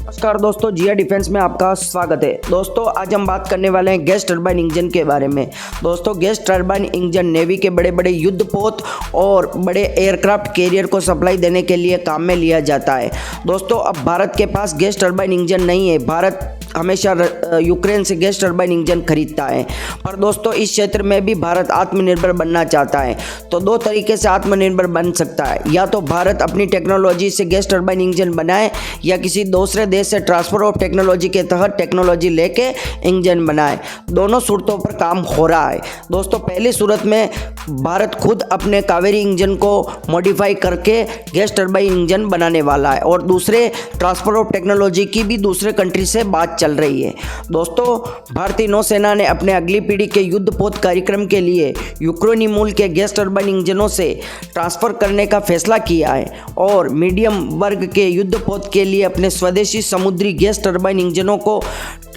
नमस्कार दोस्तों, जिया डिफेंस में आपका स्वागत है। दोस्तों आज हम बात करने वाले हैं गैस टरबाइन इंजन के बारे में। दोस्तों गैस टरबाइन इंजन नेवी के बड़े बड़े युद्धपोत और बड़े एयरक्राफ्ट कैरियर को सप्लाई देने के लिए काम में लिया जाता है। दोस्तों अब भारत के पास गैस टरबाइन इंजन नहीं है। भारत हमेशा यूक्रेन से गैस टरबाइन इंजन खरीदता है, पर दोस्तों इस क्षेत्र में भी भारत आत्मनिर्भर बनना चाहता है। तो दो तरीके से आत्मनिर्भर बन सकता है, या तो भारत अपनी टेक्नोलॉजी से गैस टरबाइन इंजन बनाए या किसी दूसरे देश से ट्रांसफर ऑफ टेक्नोलॉजी के तहत टेक्नोलॉजी लेके इंजन बनाए। दोनों सूरतों पर काम हो रहा है। दोस्तों पहली सूरत में भारत खुद अपने कावेरी इंजन को मॉडिफाई करके गैस टरबाइन इंजन बनाने वाला है, और दूसरे ट्रांसफर ऑफ टेक्नोलॉजी की भी दूसरे कंट्री से बात चल रही है। दोस्तों भारतीय नौसेना ने अपने अगली पीढ़ी के युद्धपोत कार्यक्रम के लिए यूक्रेनी मूल के गैस टरबाइन इंजनों से ट्रांसफर करने का फैसला किया है, और मीडियम वर्ग के युद्धपोत के लिए अपने स्वदेशी समुद्री गैस टरबाइन इंजनों को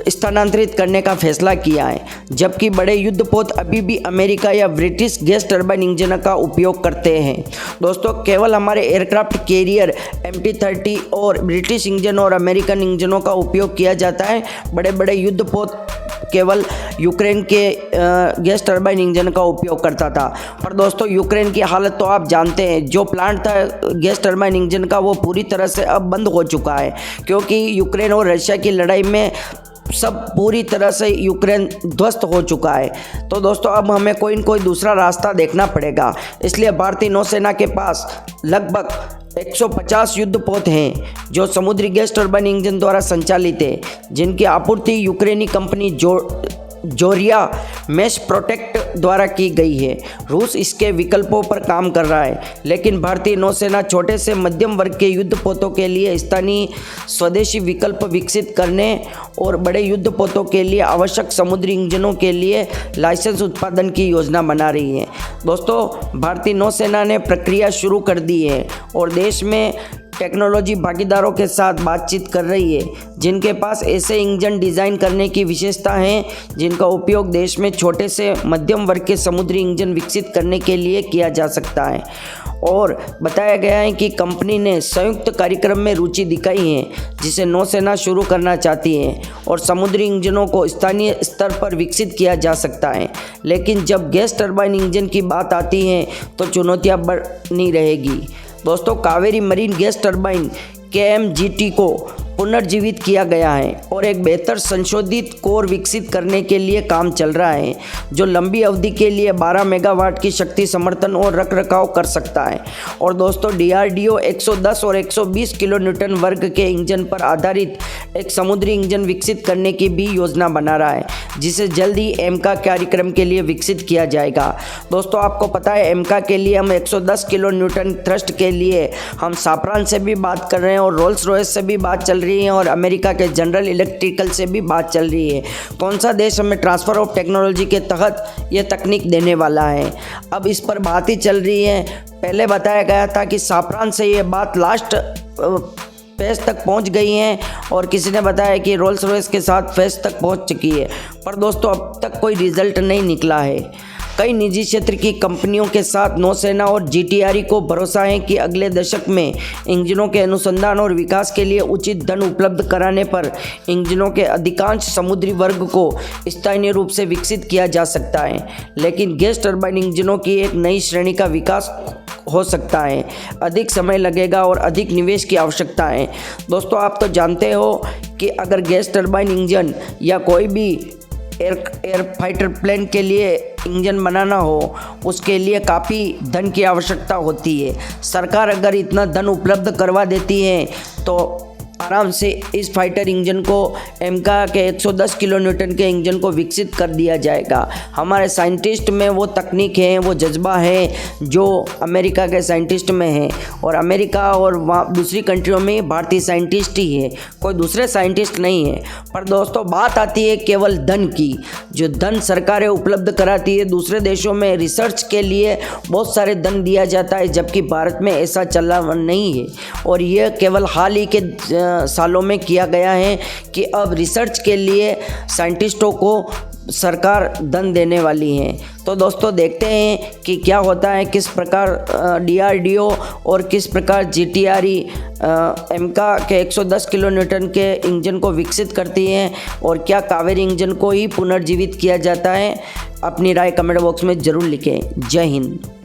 स्थानांतरित करने का फैसला किया है। जबकि बड़े युद्धपोत अभी भी अमेरिका या ब्रिटिश गैस टरबाइन इंजन का उपयोग करते हैं। दोस्तों केवल हमारे एयरक्राफ्ट कैरियर MT-30 और ब्रिटिश इंजन और अमेरिकन इंजनों का उपयोग किया जाता है। बड़े बड़े युद्धपोत केवल यूक्रेन के गैस टरबाइन इंजन का उपयोग करता था। पर दोस्तों यूक्रेन की हालत तो आप जानते हैं। जो प्लांट था गैस टरबाइन इंजन का वो पूरी तरह से अब बंद हो चुका है, क्योंकि यूक्रेन और रशिया की लड़ाई में सब पूरी तरह से यूक्रेन ध्वस्त हो चुका है। तो दोस्तों अब हमें कोई न कोई दूसरा रास्ता देखना पड़ेगा। इसलिए भारतीय नौसेना के पास लगभग 150 युद्धपोत हैं जो समुद्री गैस टरबाइन इंजन द्वारा संचालित है, जिनकी आपूर्ति यूक्रेनी कंपनी जोरिया मैश प्रोटेक्ट द्वारा की गई है। रूस इसके विकल्पों पर काम कर रहा है, लेकिन भारतीय नौसेना छोटे से मध्यम वर्ग के युद्धपोतों के लिए स्थानीय स्वदेशी विकल्प विकसित करने और बड़े युद्धपोतों के लिए आवश्यक समुद्री इंजनों के लिए लाइसेंस उत्पादन की योजना बना रही है। दोस्तों भारतीय नौसेना ने प्रक्रिया शुरू कर दी है और देश में टेक्नोलॉजी भागीदारों के साथ बातचीत कर रही है, जिनके पास ऐसे इंजन डिज़ाइन करने की विशेषता है जिनका उपयोग देश में छोटे से मध्यम वर्ग के समुद्री इंजन विकसित करने के लिए किया जा सकता है। और बताया गया है कि कंपनी ने संयुक्त कार्यक्रम में रुचि दिखाई है, जिसे नौसेना शुरू करना चाहती है, और समुद्री इंजनों को स्थानीय स्तर पर विकसित किया जा सकता है। लेकिन जब गैस टरबाइन इंजन की बात आती है तो चुनौतियाँ बनी रहेगी। दोस्तों Kaveri marine gas turbine KMGT को पुनर्जीवित किया गया है और एक बेहतर संशोधित कोर विकसित करने के लिए काम चल रहा है, जो लंबी अवधि के लिए 12 मेगावाट की शक्ति समर्थन और रखरखाव कर सकता है। और दोस्तों DRDO 110 और 120 किलो न्यूटन वर्ग के इंजन पर आधारित एक समुद्री इंजन विकसित करने की भी योजना बना रहा है, जिसे जल्द ही एमका कार्यक्रम के लिए विकसित किया जाएगा। दोस्तों आपको पता है एमका के लिए हम 110 किलो न्यूटन थ्रस्ट के लिए हम साफ्रान से भी बात कर रहे हैं, और रोल्स रॉयस से भी बात चल रही है, और अमेरिका के जनरल इलेक्ट्रिकल से भी बात चल रही है। कौन सा देश हमें ट्रांसफ़र ऑफ टेक्नोलॉजी के तहत ये तकनीक देने वाला है, अब इस पर बात ही चल रही है। पहले बताया गया था कि साफ्रान से ये बात लास्ट फेज तक पहुंच गई है, और किसी ने बताया कि रोल्स रॉयस के साथ फेज तक पहुंच चुकी है। पर दोस्तों अब तक कोई रिजल्ट नहीं निकला है। कई निजी क्षेत्र की कंपनियों के साथ नौसेना और GTRE को भरोसा है कि अगले दशक में इंजनों के अनुसंधान और विकास के लिए उचित धन उपलब्ध कराने पर इंजनों के अधिकांश समुद्री वर्ग को स्थायी रूप से विकसित किया जा सकता है। लेकिन गैस टरबाइन इंजनों की एक नई श्रेणी का विकास हो सकता है, अधिक समय लगेगा और अधिक निवेश की आवश्यकता है। दोस्तों आप तो जानते हो कि अगर गैस टरबाइन इंजन या कोई भी एयर फाइटर प्लेन के लिए इंजन बनाना हो, उसके लिए काफ़ी धन की आवश्यकता होती है। सरकार अगर इतना धन उपलब्ध करवा देती है तो आराम से इस फाइटर इंजन को एमका के 110 किलो न्यूटन के इंजन को विकसित कर दिया जाएगा। हमारे साइंटिस्ट में वो तकनीक है, वो जज्बा है जो अमेरिका के साइंटिस्ट में है, और अमेरिका और वहाँ दूसरी कंट्रियों में भारतीय साइंटिस्ट ही है, कोई दूसरे साइंटिस्ट नहीं है। पर दोस्तों बात आती है केवल धन की। जो धन सरकारें उपलब्ध कराती है, दूसरे देशों में रिसर्च के लिए बहुत सारे धन दिया जाता है, जबकि भारत में ऐसा चला नहीं है। और यह केवल हाल ही के सालों में किया गया है कि अब रिसर्च के लिए साइंटिस्टों को सरकार धन देने वाली है। तो दोस्तों देखते हैं कि क्या होता है, किस प्रकार DRDO और किस प्रकार GTRE एमका के 110 किलोन्यूटन के इंजन को विकसित करती है और क्या कावेरी इंजन को ही पुनर्जीवित किया जाता है। अपनी राय कमेंट बॉक्स में ज़रूर लिखें। जय हिंद।